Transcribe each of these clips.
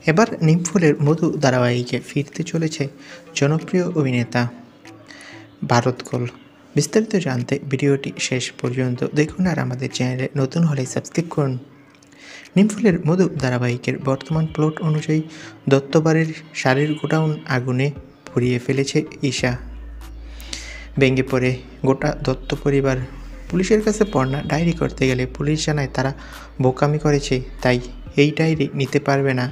এবার নিমফুলের মধু ধারাবাহিকে ফিরতে চলেছে জনপ্রিয় অভিনেতা ভারত কৌল। বিস্তারিত জানতে ভিডিওটি শেষ পর্যন্ত দেখুন, আর আমাদের চ্যানেলে নতুন হলে সাবস্ক্রাইব করুন। নিমফুলের মধু ধারাবাহিকের বর্তমান প্লট অনুযায়ী দত্তবাড়ির শাড়ির গোডাউন আগুনে পুড়িয়ে ফেলেছে ঈশা। ভেঙে পড়ে গোটা দত্ত পরিবার। পুলিশের কাছে পর্ণা ডায়েরি করতে গেলে পুলিশ জানায় তারা বোকামি করেছে, তাই এই ডায়েরি নিতে পারবে না।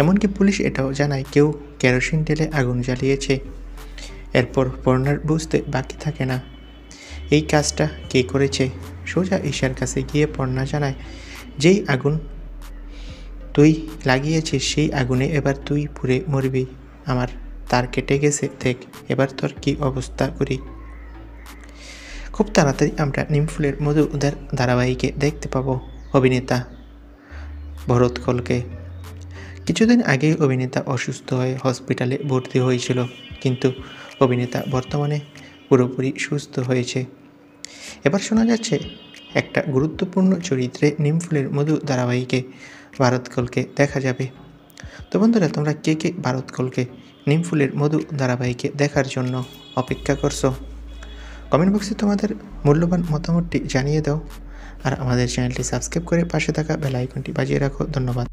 এমনকি পুলিশ এটাও জানায় কেউ কেরোসিন ঢেলে আগুন জ্বালিয়েছে। এরপর পর্ণার বুঝতে বাকি থাকে না এই কাজটা কে করেছে। সোজা ঈশার কাছে গিয়ে পর্ণা জানায়, যেই আগুন তুই লাগিয়েছিস সেই আগুনে এবার তুই পুড়ে মরবি। আমার তার কেটে গেছে, দেখ এবার তোর কি অবস্থা করি। খুব তাড়াতাড়ি আমরা নিমফুলের মধু ধারাবাহিকে দেখতে পাবো অভিনেতা ভরত কৌলকে। কিছুদিন আগেই অভিনেতা অসুস্থ হয়ে হসপিটালে ভর্তি হয়েছিল, কিন্তু অভিনেতা বর্তমানে পুরোপুরি সুস্থ হয়েছে। এবার শোনা যাচ্ছে একটা গুরুত্বপূর্ণ চরিত্রে নিমফুলের মধু ধারাবাহিকে ভারত কৌলকে দেখা যাবে। তো বন্ধুরা, তোমরা কে কে ভারত কৌলকে নিমফুলের মধু ধারাবাহিকে দেখার জন্য অপেক্ষা করছো? কমেন্ট বক্সে তোমাদের মূল্যবান মতামতটি জানিয়ে দাও, আর আমাদের চ্যানেলটি সাবস্ক্রাইব করে পাশে থাকা বেল আইকনটি বাজিয়ে রাখো। ধন্যবাদ।